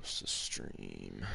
Post a stream.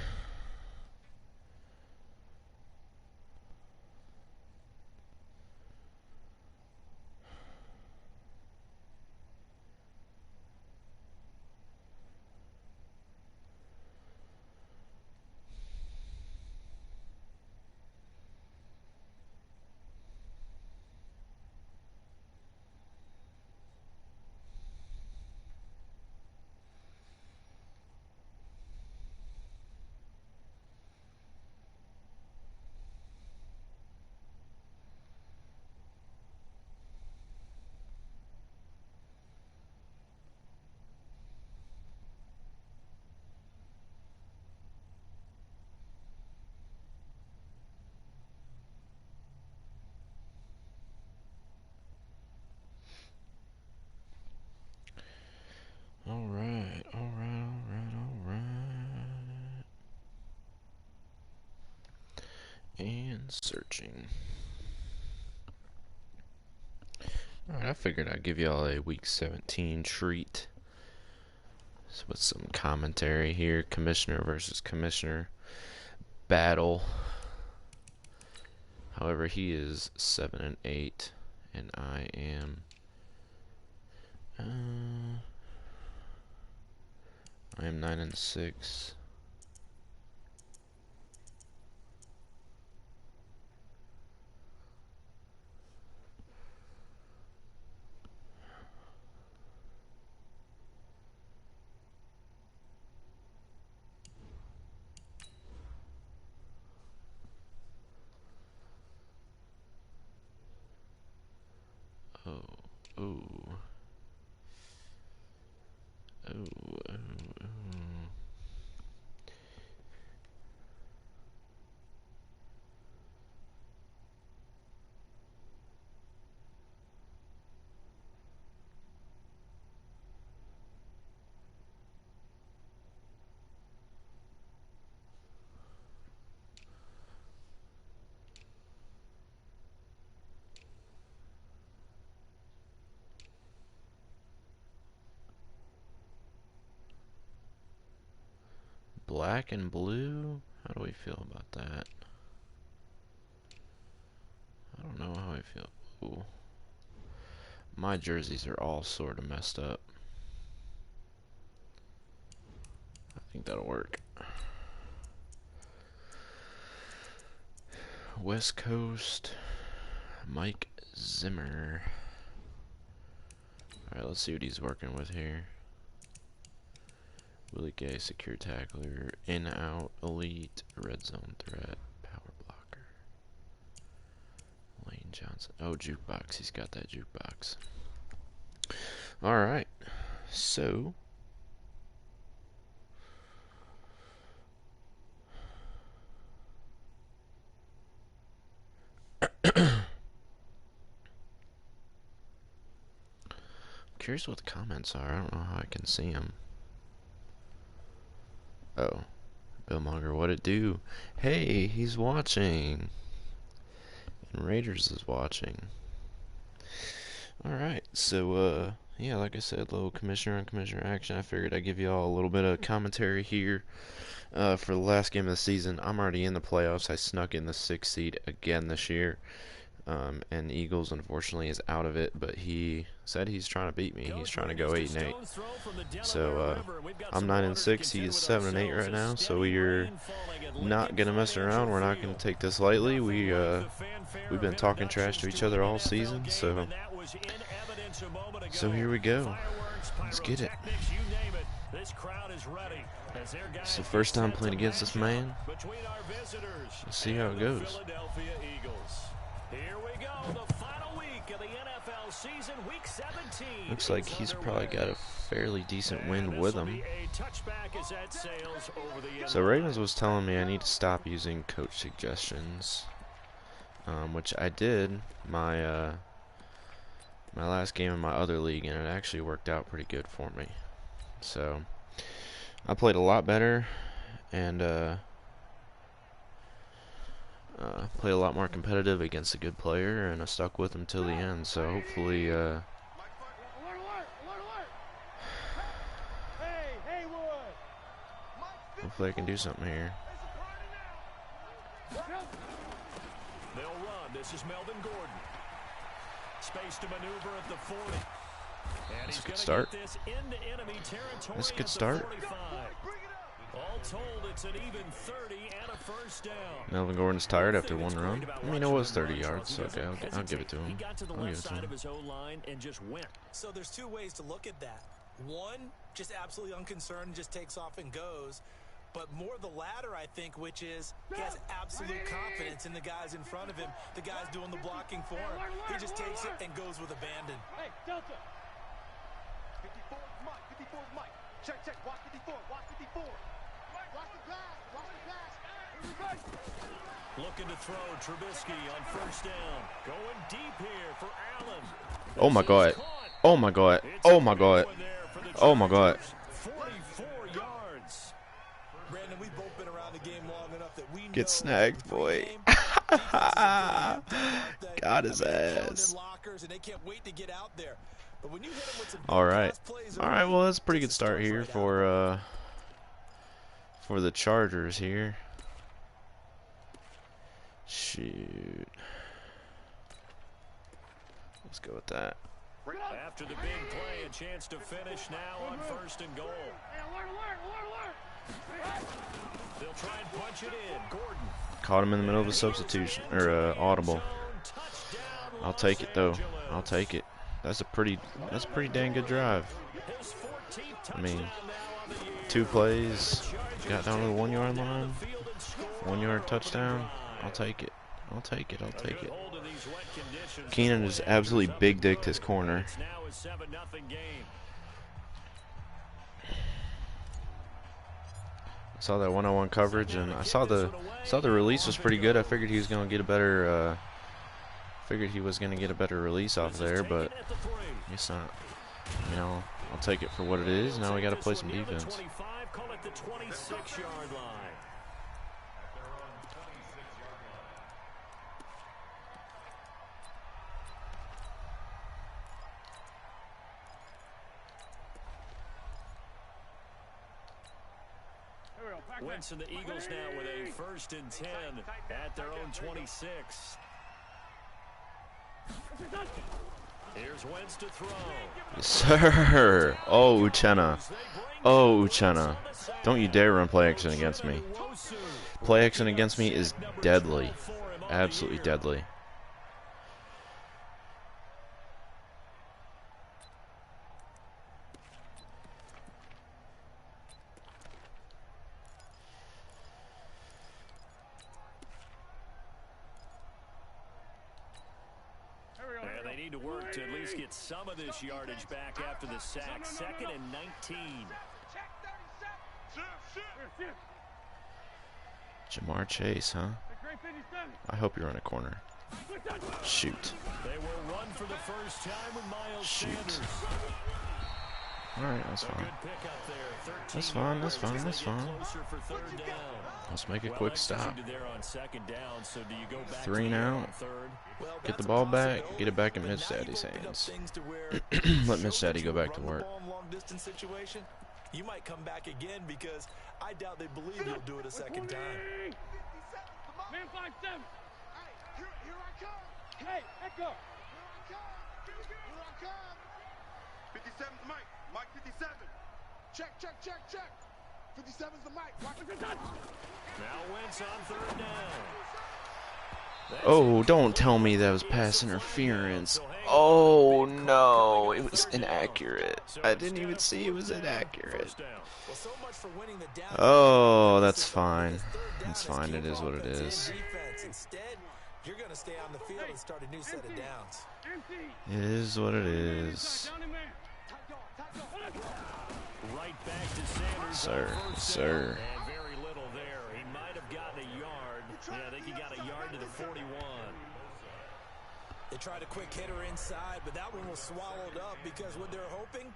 Alright. And searching. Alright, I figured I'd give y'all a week 17 treat. So with some commentary here. Commissioner versus commissioner battle. However, he is 7-8, and I am I am 9-6. Black and blue? How do we feel about that? I don't know how I feel. Ooh. My jerseys are all sort of messed up. I think that'll work. West Coast, Mike Zimmer. Alright, let's see what he's working with here. Willie Gay, secure tackler, in, out, elite, red zone threat, power blocker. Lane Johnson. Oh, jukebox. He's got that jukebox. Alright. So. Curious what the comments are. I don't know how I can see them. Oh, Bill Monger, what it do? Hey, he's watching. And Raiders is watching. Alright, so, yeah, like I said, little commissioner on commissioner action. I figured I'd give y'all a little bit of commentary here for the last game of the season. I'm already in the playoffs. I snuck in the 6th seed again this year. And Eagles, unfortunately, is out of it, but he said he's trying to beat me. He's trying to go 8-8. So I'm 9-6. He is 7-8 right now. So we're not gonna mess around. We're not gonna take this lightly. We've been talking trash to each other all season. So here we go. Let's get it. It's the first time playing against this man. Let's see how it goes. Here we go, the final week of the NFL season, week 17. Looks like he's probably got a fairly decent win with him. So Ravens was telling me I need to stop using coach suggestions, which I did my last game in my other league, and it actually worked out pretty good for me. So I played a lot better, and played a lot more competitive against a good player, and I stuck with him till the end. So hopefully, Hopefully I can do something here. They'll run. This is Melvin Gordon. Space to maneuver at the 40. And That's he's a good going start. to get this into enemy territory. That's a good at the start. 45. All told, it's an even 30 and a first down. Melvin Gordon's tired after one run. I mean, it was 30 yards, so okay, I'll give it to him. He got to the I'll give left it to side him. of his O-line and just went. So there's two ways to look at that. One, just absolutely unconcerned, just takes off and goes. But more the latter, I think, which is he has absolute confidence in the guys in front of him, the guys doing the blocking for him. He just takes it and goes with abandon. Hey, Delta. 54 is Mike. 54 is Mike. Check, check. Watch 54. Watch 54. Watch the pass. Watch the pass. Looking to throw Trubisky on first down. Going deep here for Allen. Oh my God. Oh my God. Oh my God. Oh my God. 44 yards. Brandon, we've both been around the game long enough that we know Get snagged, boy. Got his ass. and they can't wait to get out there. But when you hit them with some All right. pass plays All right. Well, that's a pretty good just start comes here right out. for the Chargers here. Shoot. Let's go with that. After the big play, a chance to finish now on first and goal. They'll try and punch it in. Gordon. Caught him in the middle of a substitution or audible. I'll take it though. I'll take it. That's a pretty dang good drive. I mean, 2 plays, got down to the 1 yard line, 1 yard touchdown. I'll take it. I'll take it. I'll take it. Keenan is absolutely big dicked his corner. I saw that one-on-one coverage, and I saw the release was pretty good. I figured he was gonna get a better release off there, but it's not. You know, I'll take it for what it is. Now we got to play some defense. Wentz and the Eagles now with a 1st and 10 at their own 26. Here's Wentz to throw. Yes, sir. Oh, Uchenna. Oh, Uchenna. Don't you dare run play action against me. Play action against me is deadly. Absolutely deadly. And they need to work to at least get some of this yardage back after the sack. 2nd and 19. Jamar Chase, huh? I hope you're on a corner. Shoot. They will run for the first time with Miles Shoot. Sanders. Alright, that's fine. That's fine, that's fine, that's fine. Let's make a quick stop. 3 now. Get the ball back. Get it back in Mitch Daddy's hands. Let Mitch Daddy go back to work. You might come back again because I doubt they believe you'll do it a second time. Man 5-7. Here I come. Hey, Echo. Here I come. 57's Mike. Mike 57. Check, check, check, check. 57's the Mike. Now Wentz on 3rd down. Oh, don't tell me that was pass interference. Oh, no. It was inaccurate. I didn't even see it was inaccurate. Oh, that's fine. That's fine. It is what it is. You're going to stay on the field and start a new set of downs. It is what it is. Right back to Sanders. Sir, sir. And very little there. He might have gotten a yard. Yeah, I think he got a yard to the 41. They tried a quick hitter inside, but that one was swallowed up because what they're hoping,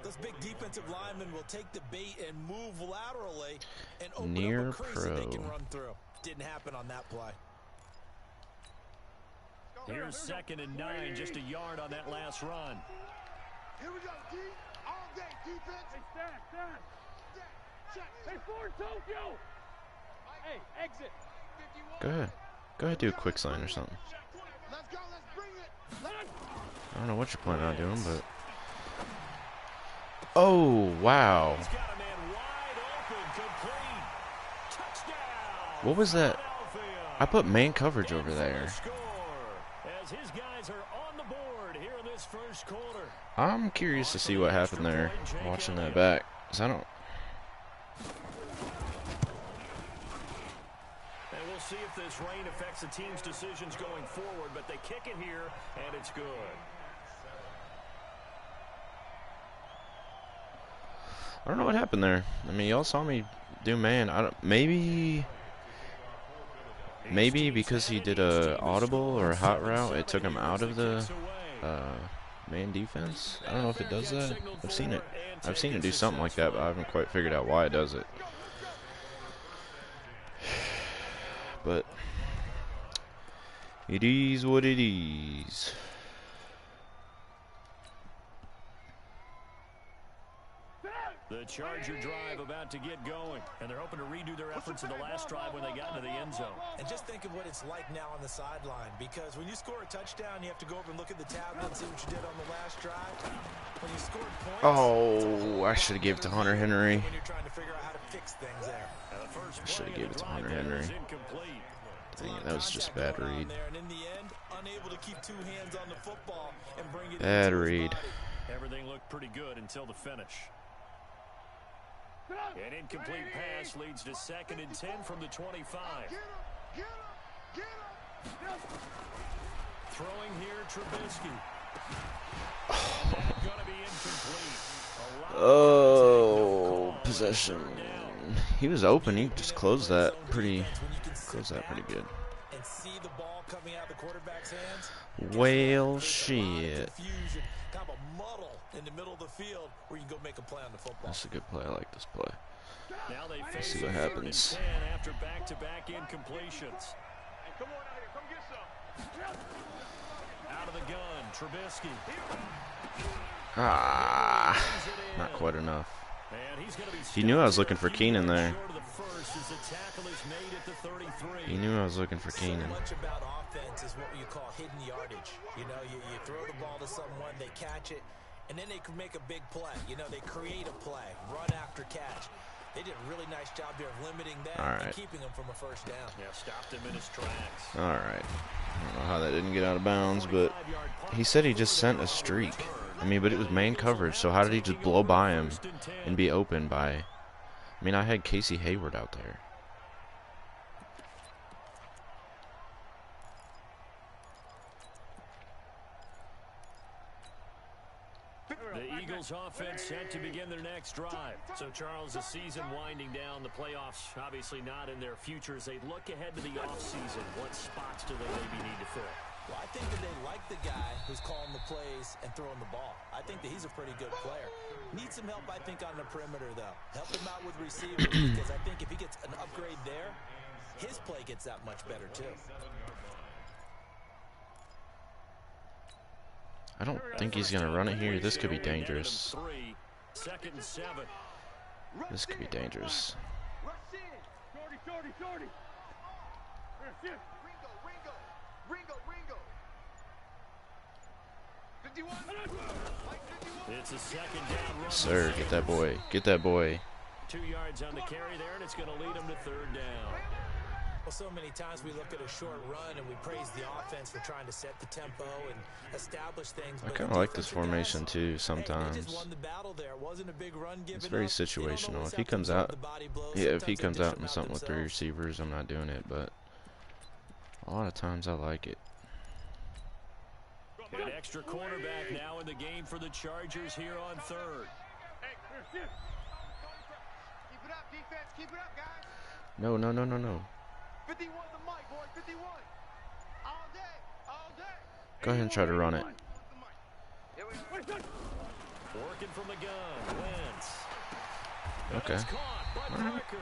those big defensive linemen will take the bait and move laterally and open Near up a crease that they can pro. run through. Didn't happen on that play. Here's 2nd and 9, just a yard on that last run. Here we go, D. All day defense. Hey, stand. Go ahead. Go ahead, do a quick sign or something. Let's go. Let's bring it. I don't know what you're planning on doing, but... Oh, wow. He's got a man wide open, complete. Touchdown. What was that? Philadelphia. I put man coverage over there. Score as his guys are on the board here in this first quarter. I'm curious to see what happened there, watching that back. 'Cause I don't... And we'll see if this rain affects the team's decisions going forward, but they kick it here, and it's good. I don't know what happened there. I mean, y'all saw me do man. I don't... Maybe because he did a audible or a hot route, it took him out of the man defense. I don't know if it does that. I've seen it do something like that, but I haven't quite figured out why it does it. But it is what it is. The Charger drive about to get going, and they're hoping to redo their efforts in the last drive when they got into the end zone. And just think of what it's like now on the sideline, because when you score a touchdown, you have to go over and look at the tablet and see what you did on the last drive. When you scored points, Oh, I should have gave it to Hunter Henry. when you're trying to figure out how to fix things there. And the first I should have play gave of it the to Hunter drive there Henry. is incomplete. Dang it, that was just a bad Contact going on read. there, and in the end, unable to keep two hands on the football and bring it Bad into his read. body. Everything looked pretty good until the finish. An incomplete pass leads to 2nd and 10 from the 25. Get him. Get him. Throwing here, Trubisky. That's going to be incomplete. Oh, possession. He was open. He just closed that pretty good. And see the ball coming out of the quarterback's hands. Well, shit. Confusion, kind of a muddle in the middle of the field where you can go make a play on the football. That's a good play. I like this play. Now they Let's face see what a 3rd and happens. 10 after back-to-back incompletions. Come on out here. Come get some. Out of the gun, Trubisky. Ah, not quite enough. And he's gonna be He knew I was looking for Keenan there. short of the first as the tackle is made at the 33. He knew I was looking for Keenan. So much about offense is what you call hidden yardage. You know, you throw the ball to someone, they catch it, and then they can make a big play. You know, they create a play, run after catch. They did a really nice job there of limiting that All and right. keeping them from a first down. Yeah, stopped him in his tracks. All right. I don't know how that didn't get out of bounds, but he said he just sent a streak. I mean, but it was main coverage, so how did he just blow by him and be open by... I mean, I had Casey Hayward out there. The Eagles offense set to begin their next drive. So, Charles, the season winding down, the playoffs obviously not in their future. As they look ahead to the offseason, what spots do they maybe need to fill? Well, I think that they like the guy who's calling the plays and throwing the ball. I think that he's a pretty good player. Needs some help, I think, on the perimeter, though. Help him out with receivers because I think if he gets an upgrade there, his play gets that much better, too. I don't think he's going to run it here. This could be dangerous. 2nd and 7. This could be dangerous. Rush in. Shorty. Ringo. 51. Mike 51. It's a 2nd down run. Sir, get that boy. Get that boy. 2 yards on the carry there, and it's going to lead them to 3rd down. Well, so many times we look at a short run and we praise the offense for trying to set the tempo and establish things. I kind of like this formation too sometimes. They just won the battle there. It wasn't a big run given It's very up. They don't situational. always If he have to comes absorb out, the body blows. yeah, if he Sometimes comes they out dish in them something with 3 themselves. receivers, I'm not doing it, but a lot of times I like it. An extra cornerback now in the game for the Chargers here on 3rd. Keep it up, defense. Keep it up, guys. No. 51 the mic, boy. 51. All day. Go ahead and try to run it. Here we go. Working from the gun, Wentz. Okay. It's caught by Parker.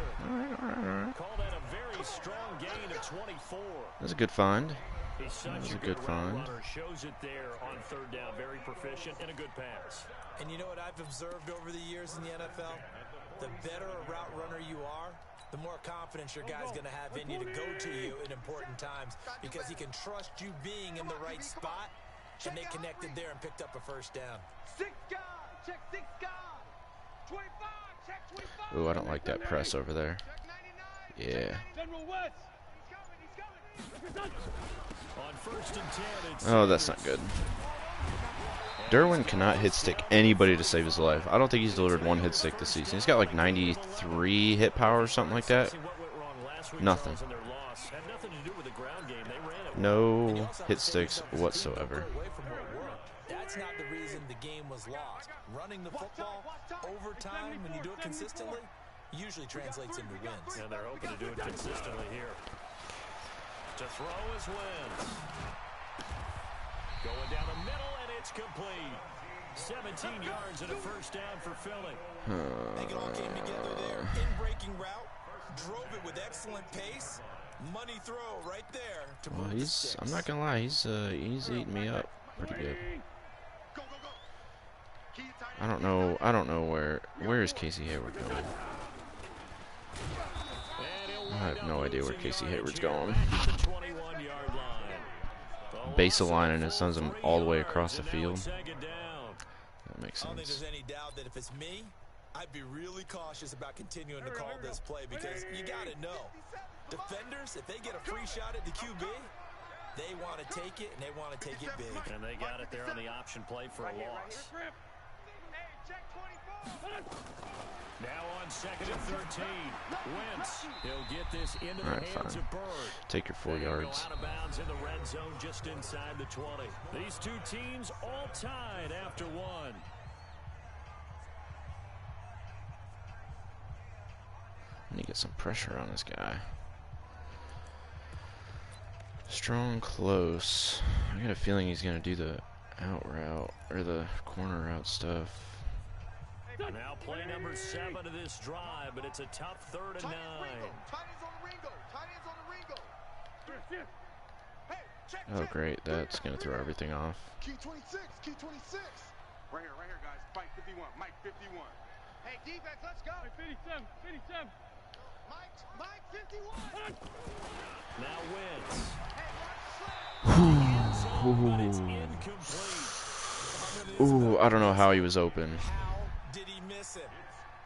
Alright. Call that a very strong gain of 24. That's a good find. He's such That was a a good good route find. runner. Shows it there on 3rd down. Very proficient and a good pass. And you know what I've observed over the years in the NFL? the better a route runner you are, the more confidence your guy's going to have in you to go to you in important times because he can trust you being in the right spot, and they connected there and picked up a first down. 6 guard, check 6 guard. 25, check 25. Ooh, I don't like that press over there. Check 99. Yeah. General West. He's coming. On 1st and 10, it's Oh, that's not good. Derwin cannot hit stick anybody to save his life. I don't think he's delivered one hit stick this season. He's got like 93 hit power or something like that. Nothing. No hit sticks whatsoever. That's not the reason the game was lost. Running the football over time, when you do it consistently, usually translates into wins. And they're hoping to do it consistently here. To throw is Wentz. Going down the middle, and it's complete. 17 yards and a first down for Philly. I think it all came together there. In-breaking route, drove it with excellent pace. Money throw right there to move the sticks. I'm not gonna lie, he's eating me up pretty good. I don't know where is Casey Hayward going. I have no idea where Casey Hayward's going. Base of line and it sends him all the way across the field. That makes I don't think sense. there's any doubt that if it's me, I'd be really cautious about continuing to call this play because you got to know. Defenders, if they get a free shot at the QB, they want to take it, and they want to take it big. And they got it there on the option play for a loss. Now on 2nd and 13, Wentz. He'll get this into the hands of Bird. Take your 4 yards. Out of bounds in the red zone just inside the 20. These two teams all tied after 1. I need to get some pressure on this guy. Strong close. I got a feeling he's going to do the out route or the corner route stuff. Now play number 7 of this drive, but it's a tough 3rd and 9. Oh great, that's going to throw everything off. Key 26, key 26. Right here, guys. Mike 51, Mike 51. Hey, defense, let's go. 57, 57. Mike 51. Now Wentz. Ooh, I don't know how he was open. How did he miss it?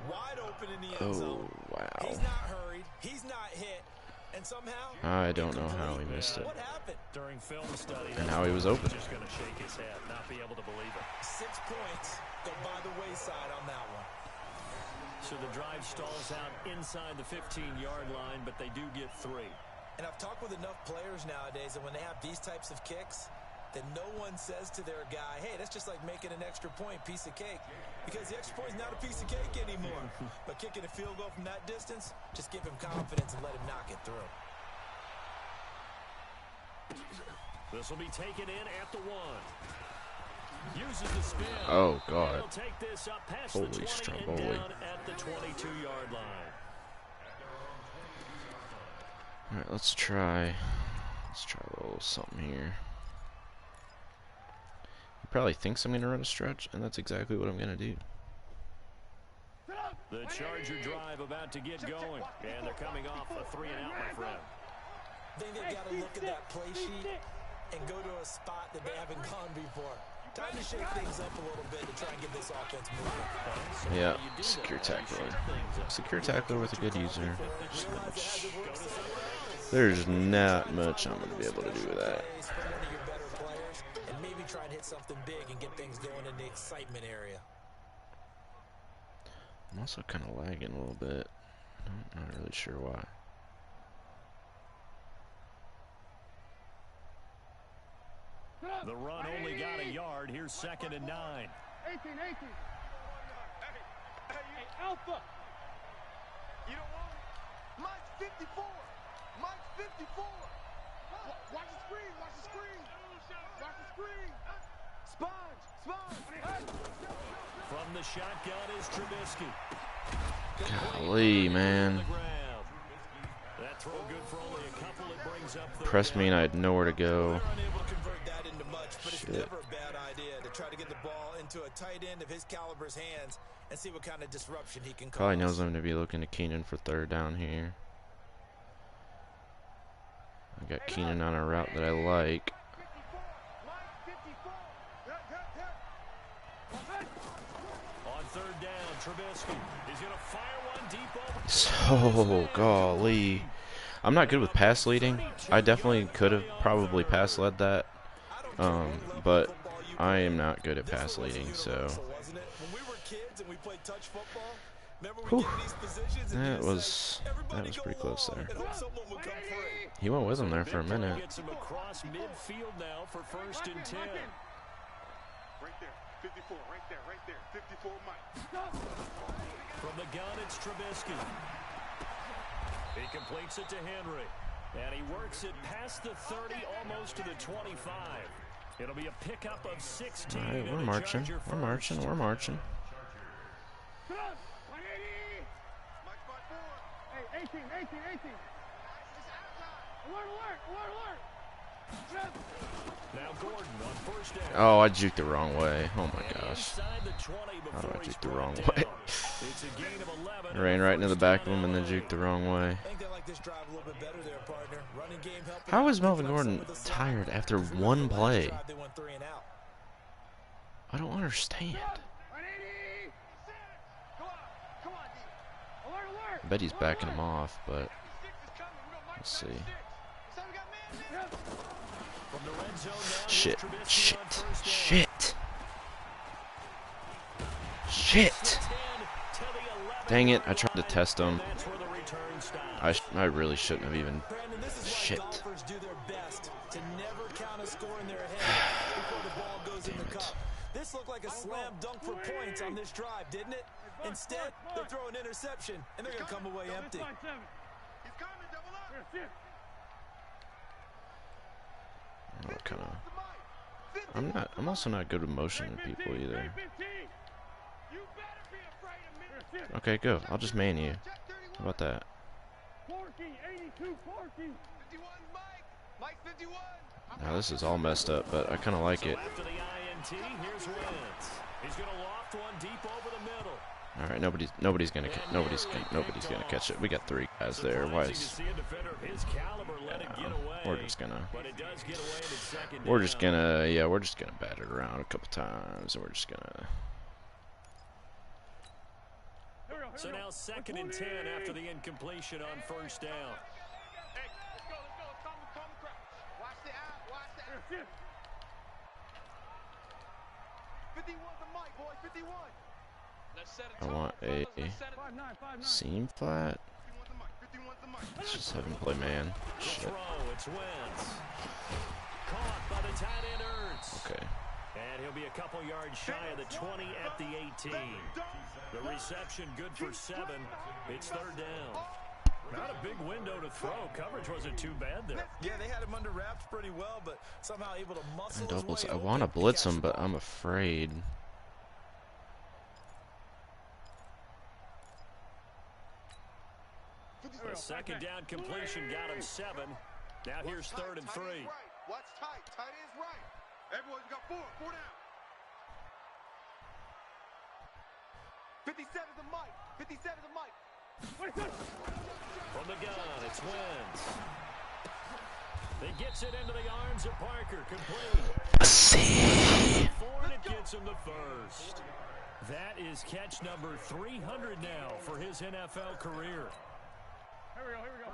Wide open in the end zone. Oh, wow. He's not hurried. He's not hit. And somehow, I don't know how he missed it. what happened? During film study, And how he was open. just going to shake his head, not be able to believe it. 6 points go by the wayside on that one. So the drive stalls out inside the 15-yard line, but they do get 3. And I've talked with enough players nowadays that when they have these types of kicks, that no one says to their guy, hey, that's just like making an extra point, piece of cake. Because the extra point is not a piece of cake anymore. But kicking a field goal from that distance, just give him confidence and let him knock it through. This will be taken in at the 1. Uses the spin. Oh, God. He'll take this up past Holy the 20 stromboli. and down at the 22-yard line. Alright, let's try a little something here. He probably thinks I'm going to run a stretch, and that's exactly what I'm going to do. The Charger drive about to get going, and they're coming off a 3-and-out, my friend. I think they've got to look at that play sheet and go to a spot that they haven't gone before. Time to shake things up a little bit to try and get this offense moving. Yeah, secure tackler. Secure tackler with a good user. There's not much I'm going to be able to do with that. One of your better players, and maybe try and hit something big and get things going in the excitement area. I'm also kind of lagging a little bit. I'm not really sure why. The run only got a yard. Here's 2nd and 9. 18. Hey, Alpha. You don't want it. Mike's 54. Mike's 54. Watch the screen. Watch the screen. Watch the screen. Sponge. From the shotgun is Trubisky. Golly, man. That throw good for only a couple. It brings up Pressed me and I had nowhere to go. They're unable to convert that into much, but it's Shit. never a bad idea to try to get the ball into a tight end of his caliber's hands and see what kind of disruption he can cause. Probably knows I'm going to be looking to Keenan for third down here. I got Keenan on a route that I like. On third down, Trubisky is going to fire one deep over. So, golly. I'm not good with pass leading. I definitely could have probably pass led that. But I am not good at pass leading, so. Whew. That was pretty close there. He went with him there for a minute. Gets him across midfield now for 1st and 10. Right there, 54, right there, 54, Mike. From the gun, it's Trubisky. He completes it to Henry. And he works it past the 30, almost to the 25. It'll be a pickup of 16. All right, we're marching. We're marching. We're marching. Hey, 18. Alert. Now Gordon on 1st down. Oh, I juked the wrong way. Oh my gosh. Inside the 20 How do I before he's juke the wrong brought way? down. It's a gain of 11. Ran right into the back of him and then juked the wrong way. I think they like this drive a little bit better there, partner. Running game helping. How is Melvin Gordon tired after one play? They went 3 and out. I don't understand. I bet he's backing him off, but let's see. From the red zone now, Shit, Trubisky shit, on 1st down. shit. To the 11. Dang it, I tried to test him. That's where the return stops. I really shouldn't have even. Brandon, this is why Shit. golfers do their best to never count a score in their head before the ball goes in the cup. This looked like a slam dunk for points on this drive, didn't it? Instead, they throw an interception, and they're going to come away empty. He's coming, double up. I'm also not good with motioning people either. Okay, go. I'll just man you. How about that? 82, 51, Mike 51. Now this is all messed up, but I kind of like it. After the INT, here's Wentz. He's going to loft one deep over the middle. All right, nobody's gonna catch it. We got 3 guys there. Why Surprising to is? see a defender of his caliber let it get away. We're just gonna. But it does get away in its second We're down. just gonna. Yeah, we're just gonna bat it around a couple times, and we're just gonna. So now 2nd and 10 after the incompletion on 1st down. Hey, let's go. Calm the crowd. Watch the out. 51's the mic, boy. 51. Let's set I want a seam flat. 51's the mic. Let's just have him play man. Shit. Throw, it's Wentz. Caught by the tight end Ertz. Okay. And he'll be a couple yards shy of the 20 at the 18. The reception good for 7. It's 3rd down. Not a big window to throw. Coverage wasn't too bad there. Yeah, they had him under wraps pretty well, but somehow able to muscle his Doubles. way I open want to to blitz catch him, the but ball. I'm afraid. The 2nd down completion got him 7. Now here's 3rd and 3. Watch tight. Tight end's right. Everyone's got 4 down. 57's the mic. 57's the mic. From the gun, it's Wentz. He gets it into the arms of Parker, complete. See. 4, and it gets him the 1st. That is catch number 300 now for his NFL career. Here we go.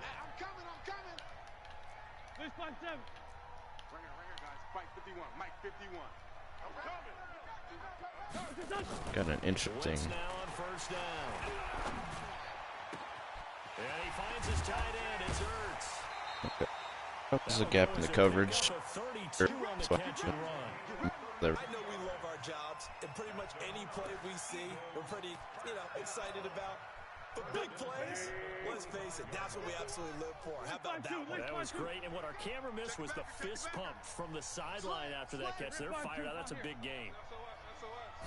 I'm coming. This 5-7. Right here, guys. Fight 51. Mike 51. I'm coming. Got an interesting. Wentz now on 1st down. And he finds his tight end. It's Ertz. There's a gap in the coverage. Pickup of 32 on the catch and run. There. I know we love our jobs, and pretty much any play we see, we're pretty, excited about. But big plays, let's face it, that's what we absolutely live for. How about that one? That was great, and what our camera missed was the fist pump from the sideline after that catch. They're fired out. That's a big game.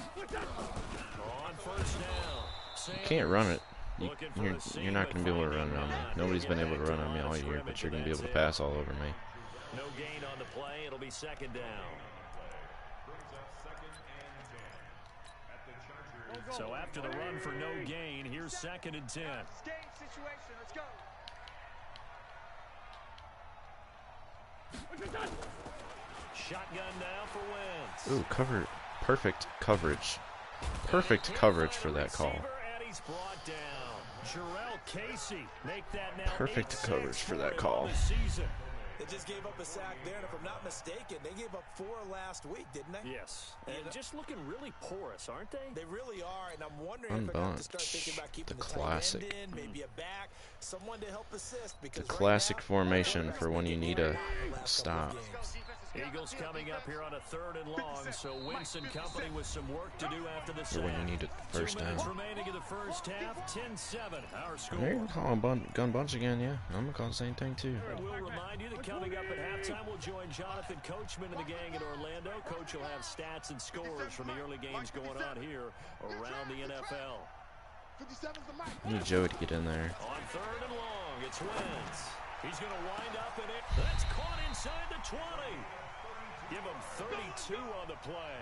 On 1st down. You can't run it. You're not going to be able to run it on me. Nobody's been able to run on me all year, but you're going to be able to pass all over me. No gain on the play. It'll be second down. So after the run for no gain, here's 2nd and 10. Game situation. Let's go. Shotgun now for Wentz. Ooh, cover. Perfect coverage. Perfect coverage for that call. And he's brought down. Jarrell Casey make that now Perfect 8 coverage sacks for that him call. on the season. They just gave up a sack there, and if I'm not mistaken, they gave up 4 last week, didn't they? Yes. And just looking really porous, aren't they? They really are, and I'm wondering if they're going to have to start thinking about keeping the classic. tight end in, maybe a back, someone to help assist. Because The classic right now, formation for when you need a stop. Eagles coming up here on a 3rd and long, so Wentz and company with some work to do after the Or sack. when you need a 2 first minutes down. remaining in the first half, 10-7, our score. Hey, you're calling gun bunch again, yeah. I'm gonna call the same thing too. We'll remind you that coming up at halftime, we'll join Jonathan Coachman and the gang in Orlando. Coach will have stats and scores from the early games going on here around the NFL. I need Joey to get in there. On 3rd and long, it's Wentz. He's going to wind up in it. That's caught inside the 20. Give him 32 on the play.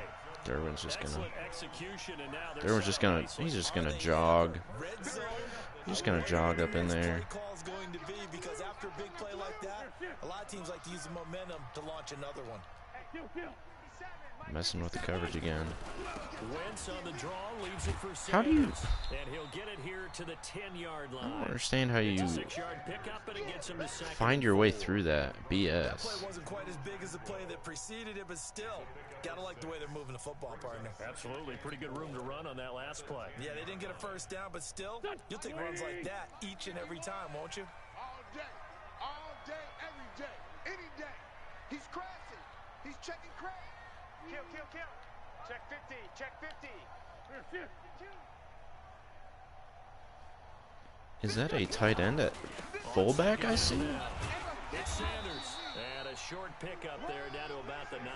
Derwin's just gonna. Excellent execution, and now Derwin's just gonna. He's just gonna jog. He's just gonna jog up in there. Call's going to be because after a big play like that, a lot of teams like to use the momentum to launch another one. Messing with the coverage again. Wentz on the draw leaves it for Sanders. How do you? And he'll get it here to the 10-yard line. I don't understand how you It's a 6-yard pickup, and it gets him to 2nd find your way through that That play BS. wasn't quite as big as the play that preceded it, but still, gotta like the way they're moving the football, partner. Absolutely. Pretty good room to run on that last play. Yeah, they didn't get a first down, but still, you'll take runs like that each and every time, won't you? All day, every day, any day. He's crashing. He's checking crash. Kill. Check 50. Check 50. Is that a tight end at fullback I see? It's Sanders. And a short pickup there down to about the 9.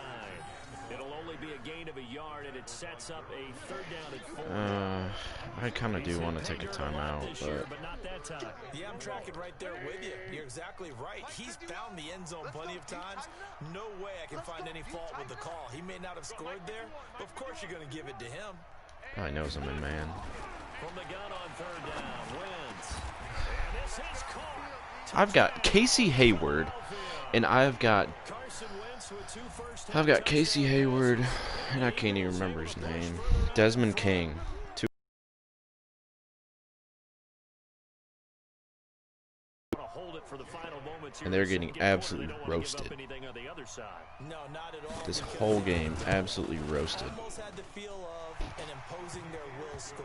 It'll only be a gain of a yard, and it sets up a 3rd down at 4. I kind of do want to take a timeout, but not that time. Yeah, I'm tracking right there with you. You're exactly right. He's found the end zone plenty of times. No way I can find any fault with the call. He may not have scored there, but of course you're going to give it to him. probably knows I'm in man. From the gun on 3rd down, Wentz. And this is caught. I've got Casey Hayward, and I've got Casey Hayward, and I can't even remember his name. Desmond King. And they're getting absolutely roasted. No, not at all. This whole game, absolutely roasted. Almost had the feel of an imposing their will score.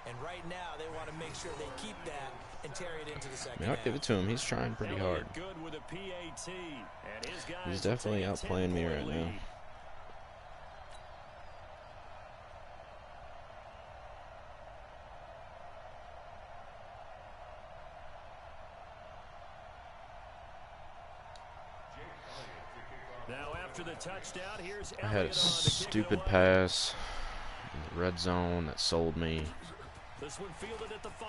And right now, they want to make sure they keep that and carry it into the second I'll give it to him. He's trying pretty hard. He's definitely outplaying me right now. Now after the touchdown, here's I had a stupid pass in the red zone that sold me. This one fielded at the 5.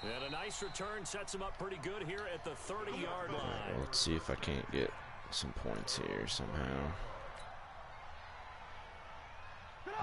And a nice return sets him up pretty good here at the 30-yard line. Well, let's see if I can't get some points here somehow.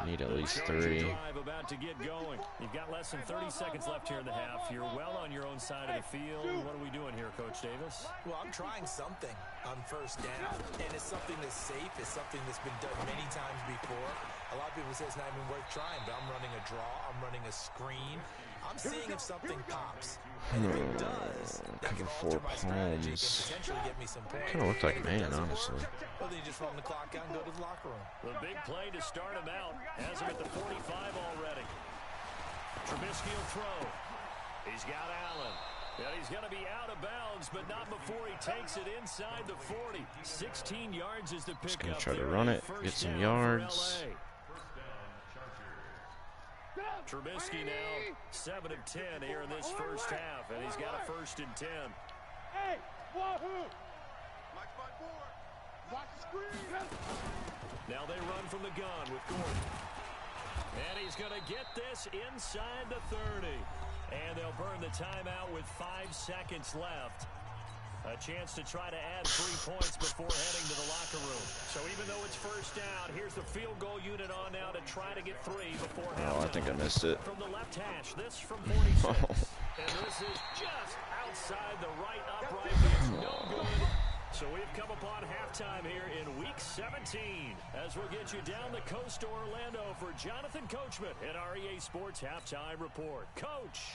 Need at least 3. Drive about to get going. You've got less than 30 seconds left here in the half. You're well on your own side of the field. What are we doing here, Coach Davis? Well, I'm trying something on first down, and it's something that's safe. It's something that's been done many times before. A lot of people say it's not even worth trying, but I'm running a draw. I'm running a screen. I'm seeing if something pops. And if it does, that can alter my strategy and potentially get me some points. Kind of looked like a man, honestly. Well, then you just run the clock out and go to the locker room. The big play to start him out. Has him at the 45 already. Trubisky will throw. He's got Allen. And he's going to be out of bounds, but not before he takes it inside the 40. 16 yards is the pickup. Just going to try to run it, get some yards. Trubisky now 7 of 10 here in this first half, and he's got a 1st and 10. Hey, wahoo! Mike 5-4. Watch the screen. Now they run from the gun with Gordon. And he's going to get this inside the 30. And they'll burn the timeout with 5 seconds left. A chance to try to add 3 points before heading to the locker room. So even though it's first down, here's the field goal unit on now to try to get 3 before halftime. Oh, I think I missed it. From the left hash, this from 46. And this is just outside the right upright. It's no good. So we've come upon halftime here in Week 17 as we'll get you down the coast to Orlando for Jonathan Coachman in our EA Sports Halftime Report. Coach.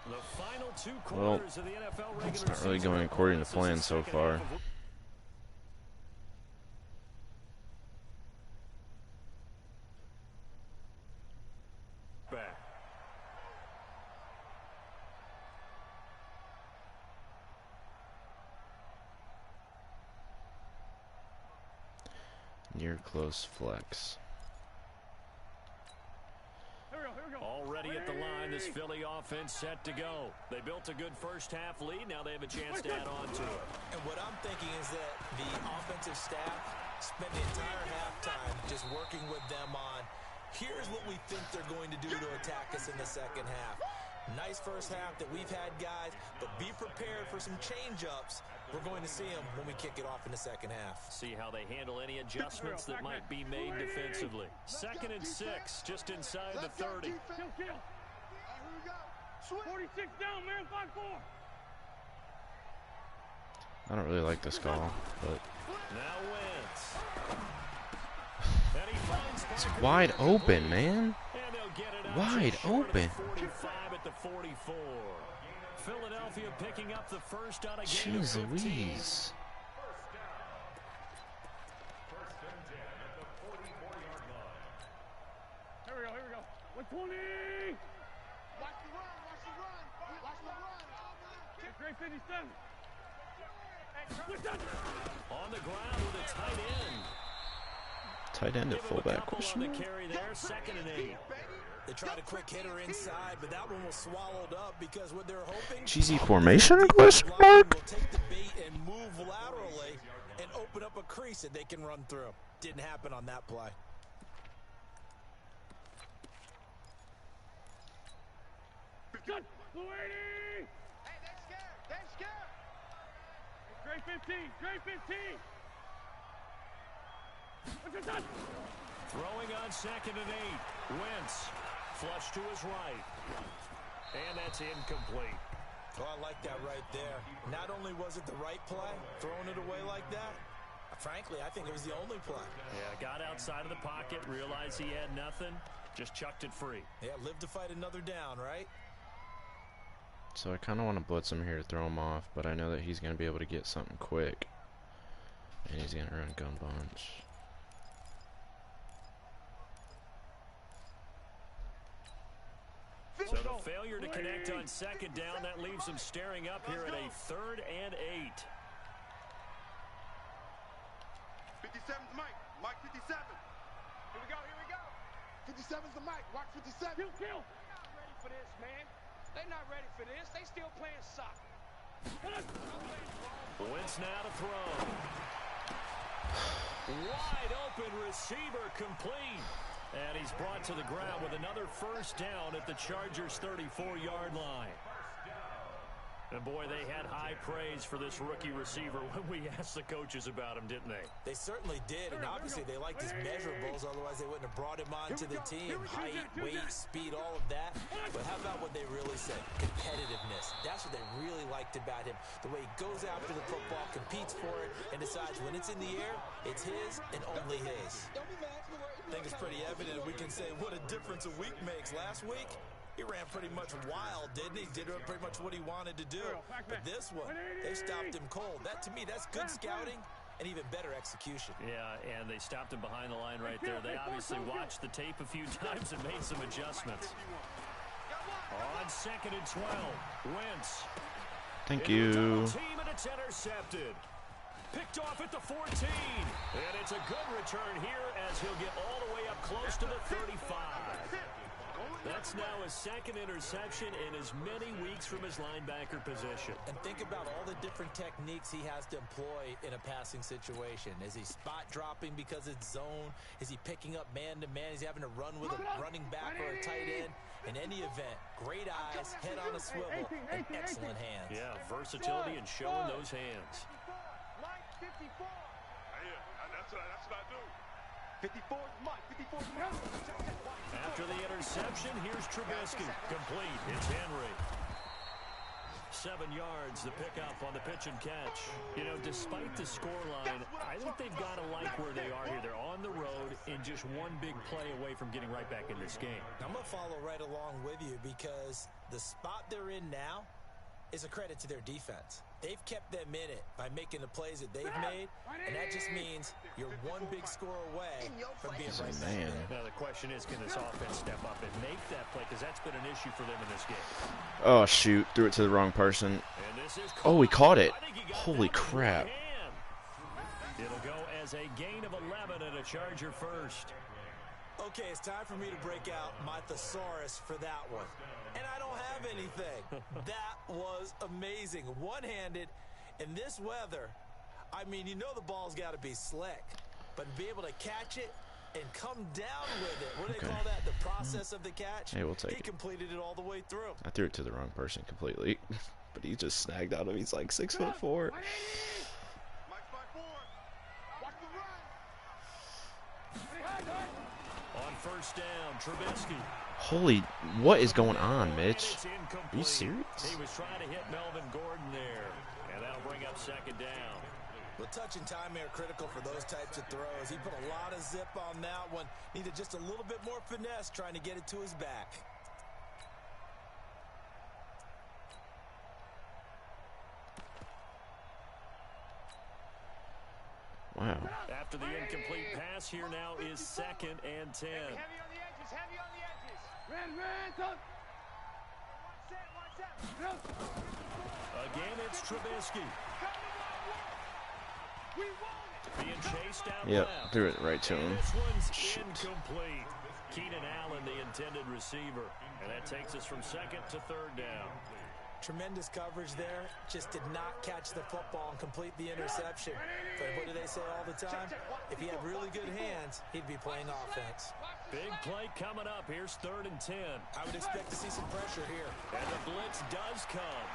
The final 2 quarters of the NFL regular it's not really going according to plan so far. Back. Near close flex. Already at the line, this Philly offense set to go. They built a good first half lead. Now they have a chance to add on to it. And what I'm thinking is that the offensive staff spent the entire halftime just working with them on, here's what we think they're going to do to attack us in the second half. Nice first half that we've had, guys, but be prepared for some change-ups. We're going to see them when we kick it off in the second half. See how they handle any adjustments that might be made defensively. 2nd and 6, just inside the 30. Kill. 46 down, man, 5-4. I don't really like this call, but Now Wentz. And he finds it's wide open, man. And they'll get it out Wide open. 45 at the 44. Philadelphia picking up the first on a gain of Jeez 15. Louise. Here we go. 120. Watch the run. Great 57. On the ground with a tight end. Tight end at Give him a fullback couple question on the mark? carry there, 2nd and 8. They tried a quick hitter inside, but that one was swallowed up because what they're hoping... Cheesy formation question Will mark? take the bait and move laterally and open up a crease that they can run through. Didn't happen on that play. Good. Blue 80. Hey, they're scared. Great 15. What's it done? Throwing on 2nd and 8. Wentz. Flush to his right. And that's incomplete. Oh, I like that right there. Not only was it the right play, throwing it away like that, frankly, I think it was the only play. Yeah, got outside of the pocket, realized he had nothing, just chucked it free. Yeah, live to fight another down, right? So I kind of want to blitz him here to throw him off, but I know that he's going to be able to get something quick. And he's going to run gun bunch. So the failure to connect on 2nd down, that leaves him staring up here at a 3rd and 8. 57's Mike. Mike 57. Here we go. 57's the Mike. Watch 57. Kill. They're not ready for this, man. They're not ready for this. They still playing soccer. Wentz now to throw. Wide open receiver complete. And he's brought to the ground with another first down at the Chargers' 34-yard line. And boy, they had high praise for this rookie receiver when we asked the coaches about him, didn't they? They certainly did, and obviously they liked his measurables, otherwise they wouldn't have brought him onto the team. Height, weight, speed, all of that. But how about what they really said? Competitiveness. That's what they really liked about him. The way he goes after the football, competes for it, and decides when it's in the air, it's his and only his. I think it's pretty evident we can say what a difference a week makes. Last week, he ran pretty much wild, didn't he? Did pretty much what he wanted to do. But this one, they stopped him cold. That, to me, that's good scouting and even better execution. Yeah, and they stopped him behind the line right there. They obviously watched the tape a few times and made some adjustments. On 2nd and 12, Wentz. Thank you. Team, and it's intercepted. Picked off at the 14. And it's a good return here as he'll get all the way up close to the 35. That's now his second interception in as many weeks from his linebacker position. And think about all the different techniques he has to employ in a passing situation. Is he spot dropping because it's zone? Is he picking up man-to-man? Is he having to run with a running back or a tight end? In any event, great eyes, head on a swivel, and excellent hands. Yeah, versatility and showing those hands. That's what I do. 54 Mike, 54 Mike. After the interception, here's Trubisky. Complete. It's Henry. 7 yards, the pickup on the pitch and catch. You know, despite the scoreline, I think they've got to like where they are here. They're on the road and just one big play away from getting right back in this game. I'm going to follow right along with you because the spot they're in now is a credit to their defense. They've kept them in it by making the plays that they've made, and that just means you're one big score away from being right back there. Now the question is, can this offense step up and make that play? Because that's been an issue for them in this game. Oh, shoot. Threw it to the wrong person. Oh, he caught it. Holy crap. It'll go as a gain of 11 and a Charger first. Okay, it's time for me to break out my thesaurus for that one. And I don't have anything. That was amazing. One-handed in this weather. I mean, you know the ball's got to be slick. But to be able to catch it and come down with it. What do they call that? The process of the catch? Hey, we'll take it. He completed it all the way through. I threw it to the wrong person completely. But he just snagged out of him. He's like 6'4". Mike 5-4. Watch the run. On first down, Trubisky. Holy, what is going on, Mitch? Are you serious? He was trying to hit Melvin Gordon there, and that'll bring up second down. Well, touch and time are critical for those types of throws. He put a lot of zip on that one. Needed just a little bit more finesse trying to get it to his back. Wow. After the incomplete pass, here now is 2nd and 10. Heavy on the edges, heavy on the edges. Ran, Again, it's Trubisky. Being chased out Yep, left. threw it right to him. This one's Shoot. incomplete. Keenan Allen, the intended receiver. And that takes us from 2nd to 3rd down. Tremendous coverage there. Just did not catch the football and complete the interception. But what do they say all the time? If he had really good hands, he'd be playing offense. Big play coming up. Here's 3rd and 10. I would expect to see some pressure here. And the blitz does come.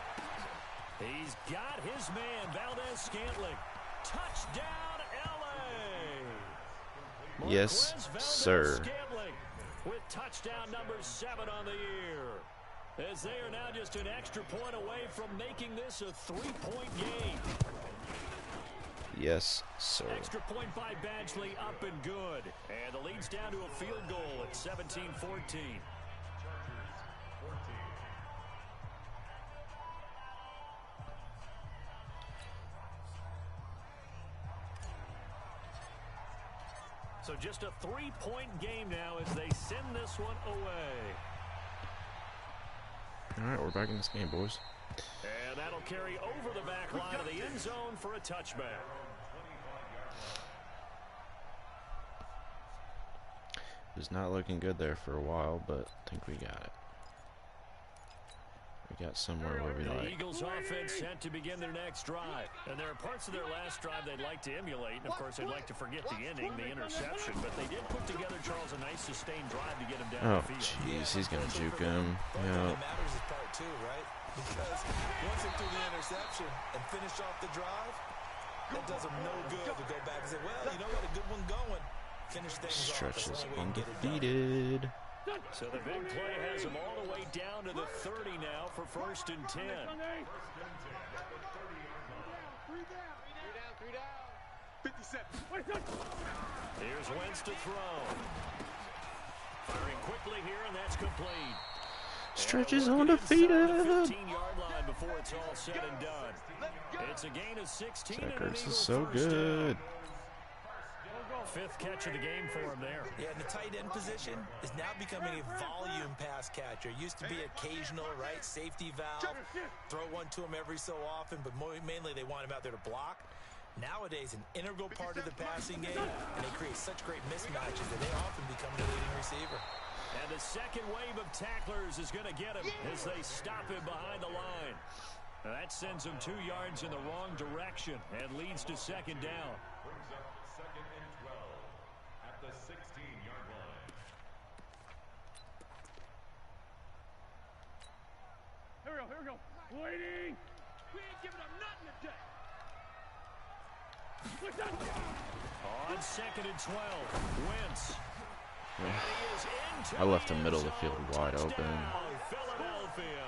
He's got his man, Valdez-Scantling. Touchdown, L.A. Yes, sir. Scantling with touchdown number 7 on the year. As they are now just an extra point away from making this a 3-point game. Yes, sir. Extra point by Badgley, up and good. And the lead's down to a field goal at 17-14. So just a 3-point game now as they send this one away. All right, we're back in this game, boys. And that'll carry over the back line of the end zone for a touchback. It's not looking good there for a while, but I think we got it. We got somewhere where we The like. Eagles offense set to begin their next drive. And there are parts of their last drive they'd like to emulate. And, of course, they'd like to forget the ending, the interception. But they did put together, Charles, a nice sustained drive to get him down Oh, the field. jeez, he's going to juke him. But Yeah. what matters is part 2, right? Because once they threw the interception and finished off the drive, that does them no good to go back and say, well, you know what, a good one going. Finish things Stretch off. is That's the only way you can get it done. undefeated. So the big play has them all the way down to the 30 now for 1st and 10. 3 down. 57. Here's Wentz to throw. Firing quickly here, and that's complete. Stretch is And inside undefeated. the 15-yard line before it's all said and done. It's a gain of 16 and an Checkers Eagle is so first good. down. 5th catch of the game for him there. Yeah, and the tight end position is now becoming a volume pass catcher. Used to be occasional, right? Safety valve. Throw one to him every so often, but mainly they want him out there to block. Nowadays, an integral part of the passing game, and they create such great mismatches that they often become the leading receiver. And the second wave of tacklers is going to get him as they stop him behind the line. Now that sends him 2 yards in the wrong direction and leads to second down. Brings up 2nd and 12 at the 16-yard line. Here we go. Waiting. We ain't giving up nothing today. On 2nd and 12, Wentz. I left the middle of the field wide open. Philadelphia.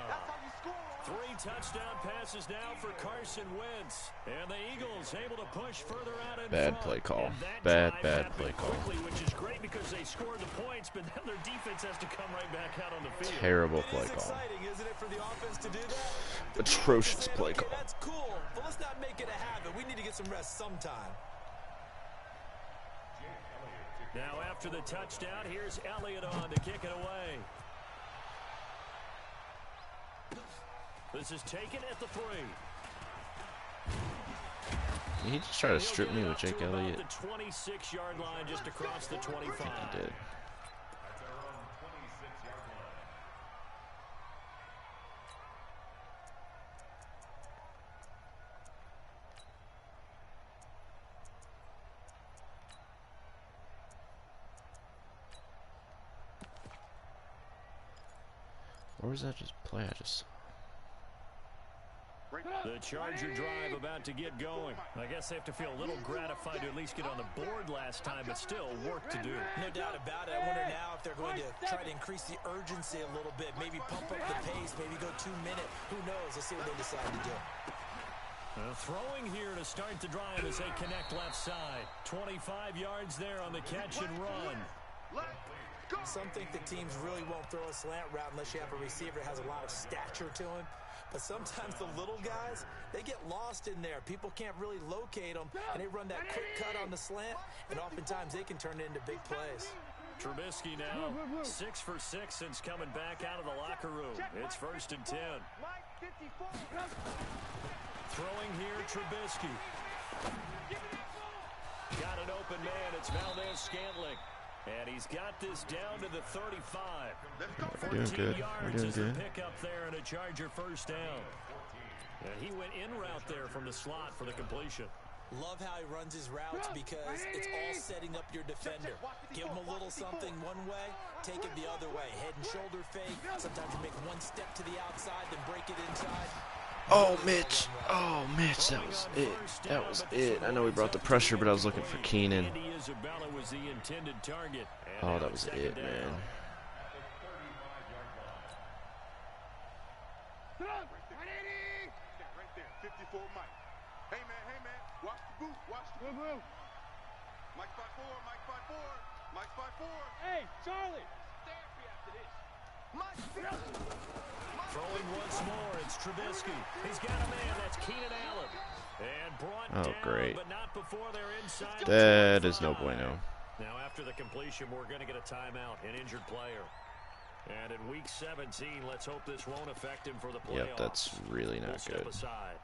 3 touchdown passes now for Carson Wentz. And the Eagles able to push further out in Bad front. play call. And that Bad drive play happened call. quickly, which is great because they scored the points, but then their defense has to come right back out on the field. Terrible play It is call. exciting, isn't it, for the offense to do that? Atrocious Say, play okay, call. that's cool, but let's not make it a habit. We need to get some rest sometime. Now after the touchdown, here's Elliott on to kick it away. This is taken at the 3. He just tried to strip me with Jake Elliott. The 26-yard line just across the 25. He did. At their own 26-yard line. Or was that just play? I just. The Charger drive about to get going. I guess they have to feel a little gratified to at least get on the board last time, but still work to do. No doubt about it. I wonder now if they're going to try to increase the urgency a little bit, maybe pump up the pace, maybe go 2-minute. Who knows? Let's see what they decide to do. Throwing here to start the drive as they connect left side. 25 yards there on the catch and run. Some think the teams really won't throw a slant route unless you have a receiver that has a lot of stature to him. But sometimes the little guys, they get lost in there. People can't really locate them, and they run that quick cut on the slant, and oftentimes they can turn it into big plays. Trubisky now 6 for 6 since coming back out of the locker room. It's 1st and 10. Throwing here, Trubisky. Got an open man. It's Valdez-Scantling. And he's got this down to the 35. We're doing 14 good. yards We're doing is the good. pickup there and a Charger first down. And he went in route there from the slot for the completion. Love how he runs his routes because it's all setting up your defender. Give him a little something one way, take it the other way. Head and shoulder fake. Sometimes you make one step to the outside, then break it inside. Oh, Mitch. Oh, Mitch. That was it. That was it. I know we brought the pressure, but I was looking for Keenan. Andy Isabella was the intended target. Oh, that was it, man. Right there, 54 Mike. Hey man, watch the boot, watch the boot. Mike 5-4, Mike 5-4, Mike 5-4. Hey, Charlie, therapy after this. Throwing once more, it's Trubisky. He's got a man, that's Keenan Allen. And brought down, great. but not before they're inside. That is no bueno. Now after the completion, we're going to get a timeout, an injured player. And in week 17, let's hope this won't affect him for the playoffs. Yep, that's really We'll not step good. aside.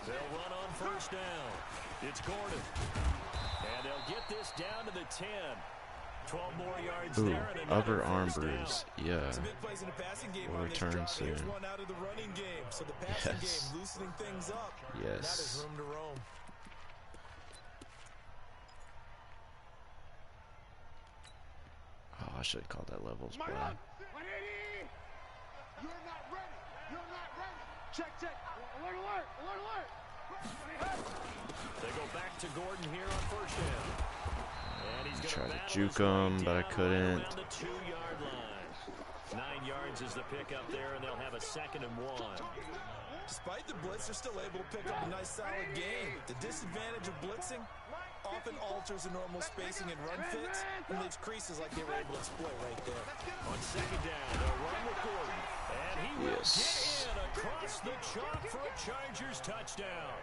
They'll run on first down. It's Gordon. And they'll get this down to the 10. 12 more yards Ooh, there and another upper arm first down. bruise. Yeah. Some big plays in the passing game Will on this return drive. soon. Here's one out of the running game. So the passing Yes. game loosening things up. Now Yes. there's room to roam. Oh, I should have called that levels play. You're not ready. You're not ready. Check. Alert. They go back to Gordon here on first down. And he's going Tried to battle juke his way him, but I down couldn't. around the 2-yard line. 9 yards is the pickup there, and they'll have a 2nd and 1. Despite the blitz, they're still able to pick up a nice solid game. The disadvantage of blitzing often alters the normal spacing and run fits and leaves creases like they were able to exploit right there. On 2nd down, they'll run with Gordon. And he will Yes. get in a across the chalk for a Chargers touchdown.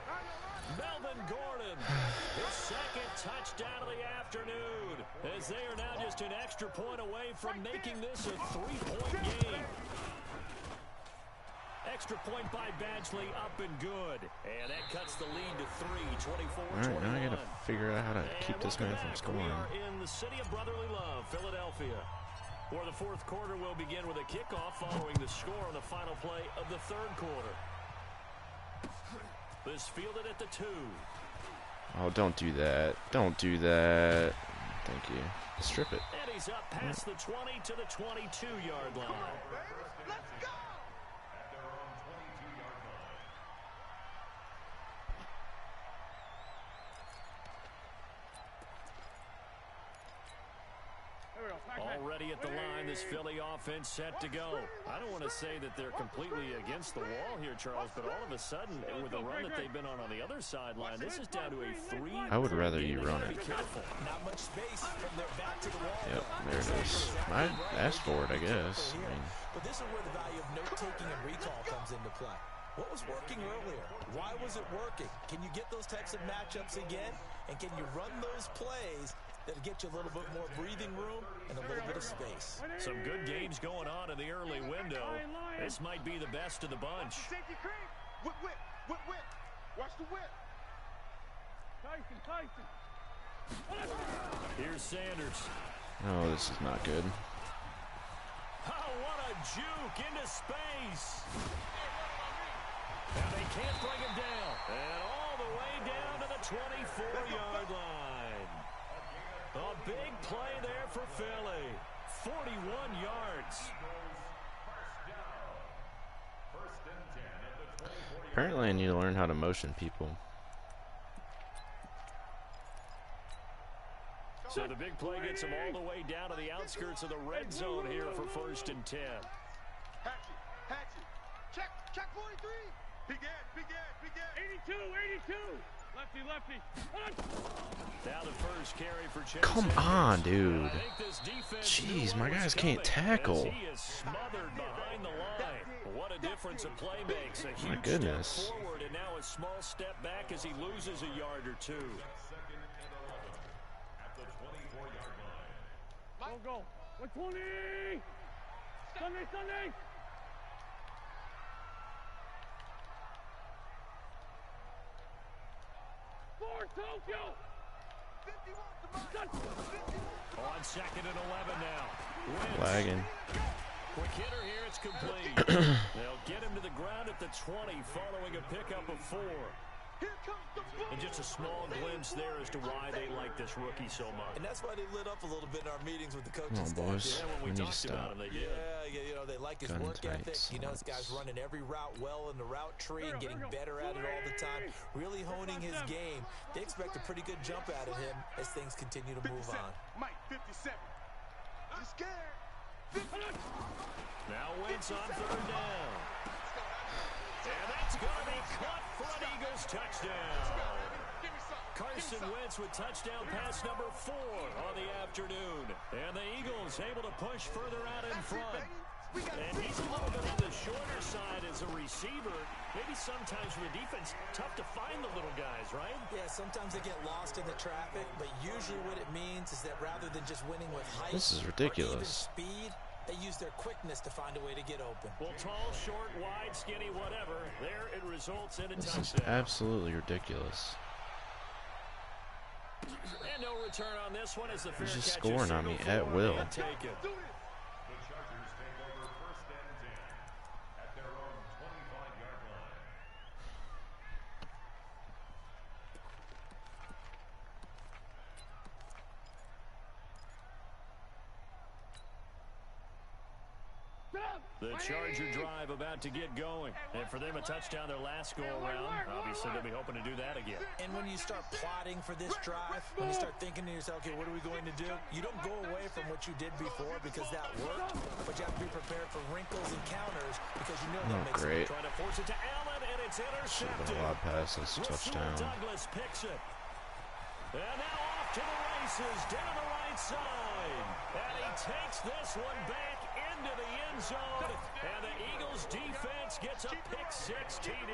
Melvin Gordon, his second touchdown of the afternoon, as they are now just an extra point away from making this a 3-point game. Extra point by Badgley, up and good. And that cuts the lead to 3, 24-21. All right, now I got to figure out how to keep this man from scoring. We are in the city of brotherly love, Philadelphia, where the fourth quarter will begin with a kickoff following the score on the final play of the third quarter. This fielded at the 2. Oh, don't do that. Don't do that. Thank you. Strip it. And he's up past the 20 to the 22-yard line. Let's go! At their own 22-yard line. Already at the line, this Philly offense set to go. I don't want to say that they're completely against the wall here, Charles, but all of a sudden, with the run that they've been on the other sideline, this is down to a 3. I would rather you run it. Not much space from their back to the wall. Yep, there it is. I asked for it, I guess. I mean, But this is where the value of note-taking and recall comes into play. What was working earlier? Why was it working? Can you get those types of matchups again? And can you run those plays that'll get you a little bit more breathing room and a little bit of space? Some good games going on in the early window. This might be the best of the bunch. Whip, whip, whip, whip. Watch the whip. Tyson. Here's Sanders. oh, this is not good. Oh, what a juke into space. And they can't bring him down. And all the way down to the 24-yard line. A big play there for Philly. 41 yards. First and 10 at the 24-yard. Apparently, I need to learn how to motion people. So the big play gets him all the way down to the outskirts of the red zone here for 1st and 10. Hatchet. Check 43. Big edge. 82. Lefty. Now the first carry for Chase. Come Edmonds. on, dude. I think this defense Jeez, knew my what was guys can't coming tackle. as he is smothered behind the line. What a difference a play makes. A huge goodness. step forward and now a small step back as he loses a yard or two. Second and 11 at the 24-yard line. Go. 120. Sunday. For Tokyo. 51 to On 2nd and 11 now. Wentz. Lagging. Quick hitter here, it's complete. They'll get him to the ground at the 20 following a pickup of 4. Here comes the ball. And just a small glimpse there as to why they like this rookie so much. And that's why they lit up a little bit in our meetings with the coaching Come on, staff. boys. Yeah, when we We need to talked about stop. him, they did. Yeah, they like his Gun work tight ethic. This guy's slots. running every route well in the route tree and getting better at it all the time. Really honing his game. They expect a pretty good jump out of him as things continue to move 57. on. Mike, 57. You're scared. Now Wentz on 3rd down. And that's going to be caught for an Eagles touchdown. Carson Wentz with touchdown pass number 4 on the afternoon. And the Eagles able to push further out in front. And he's a little bit on the shorter side as a receiver. Maybe sometimes for the defense, tough to find the little guys, right? Yeah, sometimes they get lost in the traffic, but usually what it means is that rather than just winning with height This is or ridiculous. even speed, they use their quickness to find a way to get open. Well, tall, short, wide, skinny, whatever. There it results in a This is touchdown. absolutely ridiculous. And no return on this one as the fair He's just catch scoring is on me single at for will. and taken. The Chargers take over 1st and 10 at their own 25-yard line. The Charger drive about to get going. And for them, a touchdown their last go-around. Obviously, they'll be hoping to do that again. And when you start plotting for this drive, when you start thinking to yourself, okay, what are we going to do? You don't go away from what you did before because that worked, but you have to be prepared for wrinkles and counters because you know that makes Great. Trying to force it to Allen, and it's Should have intercepted. been a lot past this Rasul touchdown. Douglas picks it. And now off to the races, down the right side. And he takes this one back into the end zone, and the Eagles defense gets a pick-6 TD.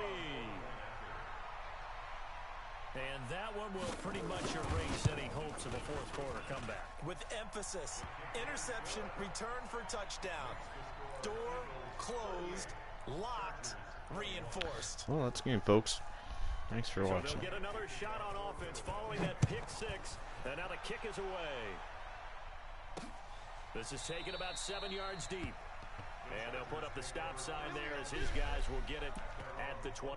And that one will pretty much erase any hopes of a fourth quarter comeback. With emphasis, interception, return for touchdown. Door closed, locked, reinforced. Well, that's the game, folks. Thanks for watching. So they'll get another shot on offense following that pick-6, and now the kick is away. This is taken about 7 yards deep. And they'll put up the stop sign there as his guys will get it at the 20.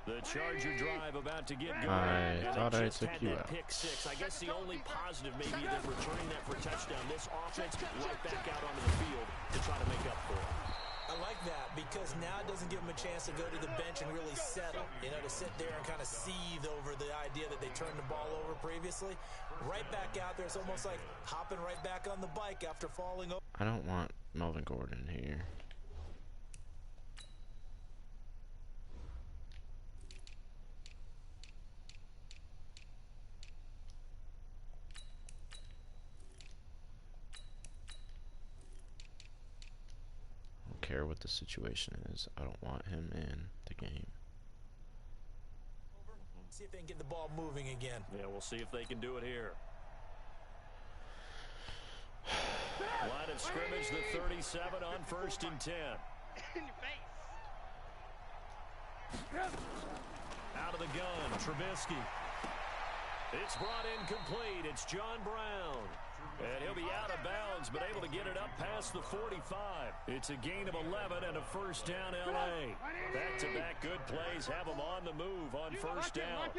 The Charger drive about to get going. I thought I took you out. Pick-6. I guess the only positive maybe them returning that for touchdown. This offense right back out onto the field to try to make up for it. I like that because now it doesn't give them a chance to go to the bench and really settle. You know, to sit there and kind of seethe over the idea that they turned the ball over previously. Right back out there. It's almost like hopping right back on the bike after falling over. I don't want Melvin Gordon here. Care what the situation is. I don't want him in the game. See if they can get the ball moving again. Yeah, we'll see if they can do it here. Line of scrimmage, the 37 on 1st and 10. Out of the gun, Trubisky. It's brought in complete. It's John Brown. And he'll be out of bounds, but able to get it up past the 45. It's a gain of 11 and a first down, L.A. Back-to-back good plays have them on the move on first down.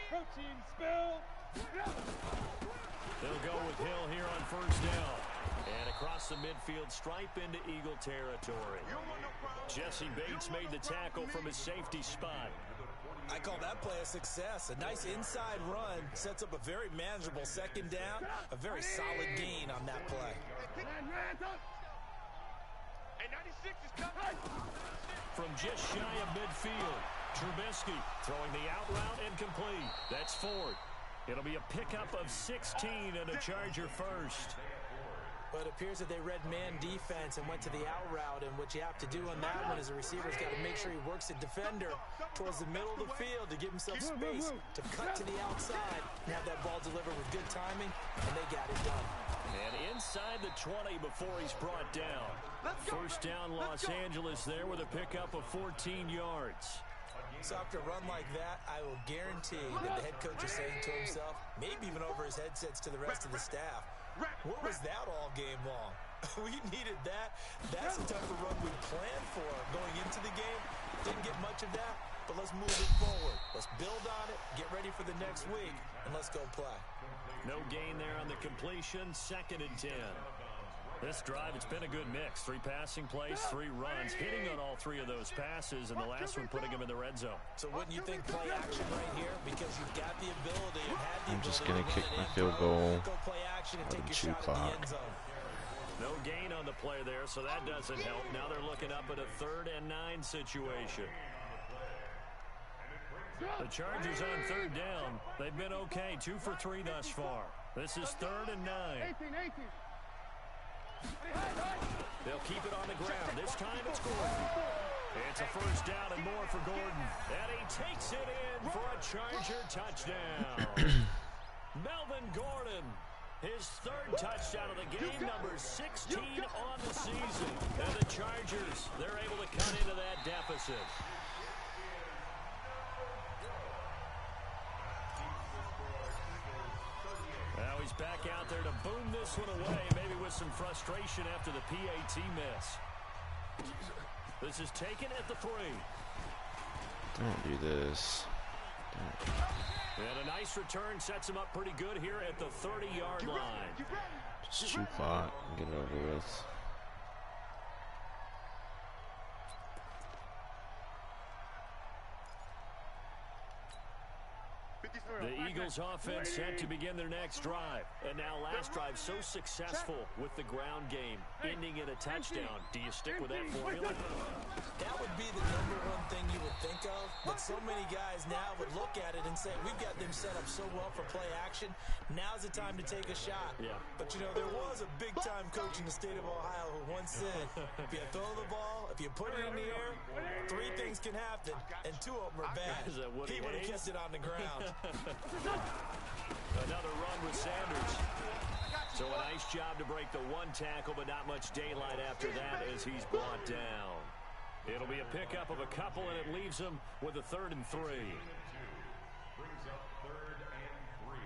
Protein spill. They'll go with Hill here on first down. And across the midfield stripe into Eagle territory. Jesse Bates made the tackle from his safety spot. I call that play a success. A nice inside run sets up a very manageable second down. A very solid gain on that play. From just shy of midfield, Trubisky throwing the out route incomplete. That's Ford. It'll be a pickup of 16 and a Charger first. But it appears that they read man defense and went to the out route, and what you have to do on that one is the receiver's got to make sure he works the defender towards the middle of the field to give himself space to cut to the outside and have that ball delivered with good timing, and they got it done. And inside the 20 before he's brought down. First down Los Angeles there with a pickup of 14 yards. So after a run like that, I will guarantee that the head coach is saying to himself, maybe even over his headsets to the rest of the staff, what was that all game long? We needed that. That's the type of run we planned for going into the game. Didn't get much of that, but let's move it forward. Let's build on it, get ready for the next week, and let's go play. No gain there on the completion, 2nd and 10. This drive, it's been a good mix. 3 passing plays, 3 runs, hitting on all 3 of those passes, and the last one putting him in the red zone. So wouldn't you think play action right here? Because you've got the ability and had the I'm just ability gonna kick run my it in. field goal. Go play action and Out take of your shot at the end zone. No gain on the play there, so that doesn't help. Now they're looking up at a 3rd and 9 situation. The Chargers on 3rd down. They've been okay, 2 for 3 thus far. This is 3rd and 9. 18. They'll keep it on the ground. This time it's Gordon. It's a first down and more for Gordon. And he takes it in for a Charger touchdown. Melvin Gordon, his 3rd touchdown of the game, number 16 on the season. And the Chargers, they're able to cut into that deficit. Now he's back out there to boom this one away, maybe with some frustration after the PAT miss. This is taken at the 3. Don't do this. And a nice return sets him up pretty good here at the 30-yard line. Just shoot clock and get it over with. The Eagles offense set to begin their next drive. And now last drive so successful with the ground game, ending in a touchdown. Do you stick with that formula? That would be the #1 thing you would think of, but so many guys now would look at it and say, we've got them set up so well for play action, now's the time to take a shot. Yeah. But, you know, there was a big-time coach in the state of Ohio who once said, if you throw the ball, if you put it in the air, 3 things can happen, and 2 of them are bad. Is that Woody He would have Hayes? kept it on the ground. Another run with Sanders. So a nice job to break the 1 tackle, but not much daylight after that as he's brought down. It'll be a pickup of a couple, and it leaves him with a 3rd and 3. Brings up 3rd and 3.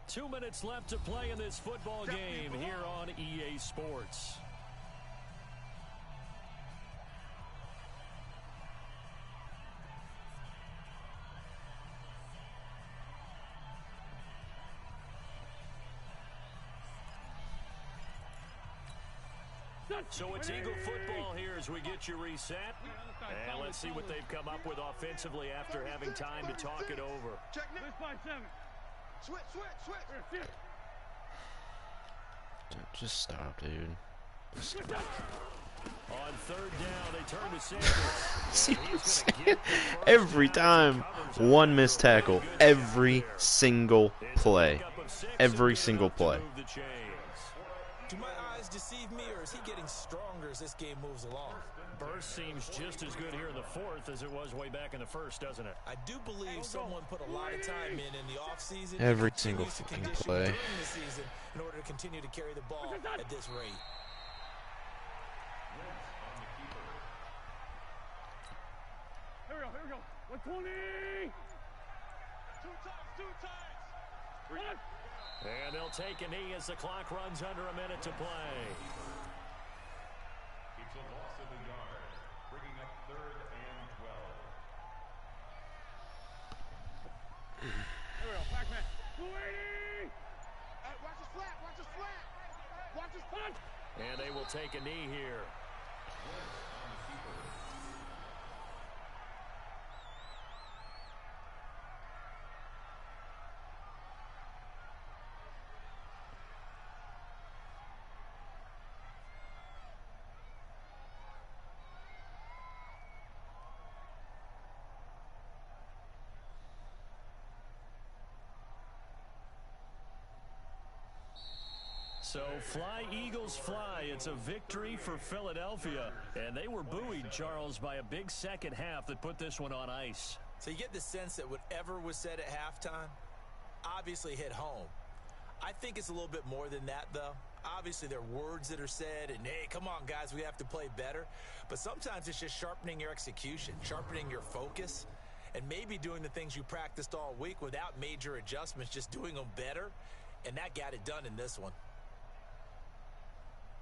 2 minutes left to play in this football game here on EA Sports. So it's Eagle football here as we get you reset. And let's see what they've come up with offensively after having time to talk it over. Check now. 5-7. Switch. Just stop, dude. Just stop. On 3rd down, they turn to Sanders. See what I'm saying? Every time, 1 missed tackle. Every single play. Every single play. Do my eyes deceive me, or is he getting stronger as this game moves along? Burst seems just as good here in the 4th as it was way back in the 1st, doesn't it? I do believe someone put a lot of time in the offseason. Every single fucking play. During the season in order to continue to carry the ball at this rate. Here we go. 120. 2 times. And they'll take a knee as the clock runs under a minute to play. It's a loss of a yard, bringing up 3rd and 12. Here we go. Back man. 280. Watch his flat. Watch his punch. And they will take a knee here. So fly, Eagles, fly. It's a victory for Philadelphia. And they were buoyed, Charles, by a big second half that put this one on ice. So you get the sense that whatever was said at halftime obviously hit home. I think it's a little bit more than that, though. Obviously, there are words that are said, and, hey, come on, guys, we have to play better. But sometimes it's just sharpening your execution, sharpening your focus, and maybe doing the things you practiced all week without major adjustments, just doing them better. And that got it done in this one.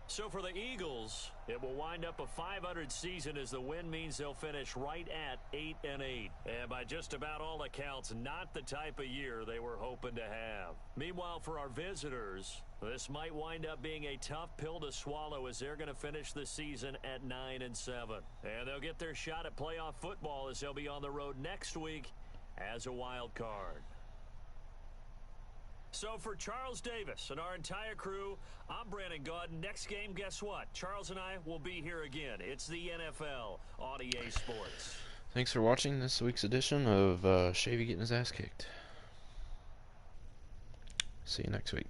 So for the Eagles, it will wind up a .500 season as the win means they'll finish right at 8-8. And by just about all accounts, not the type of year they were hoping to have. Meanwhile, for our visitors, this might wind up being a tough pill to swallow as they're going to finish the season at 9-7. And they'll get their shot at playoff football as they'll be on the road next week as a wild card. So for Charles Davis and our entire crew, I'm Brandon Gaudin. Next game, guess what? Charles and I will be here again. It's the NFL on EA Sports. Thanks for watching this week's edition of Shavy getting his ass kicked. See you next week.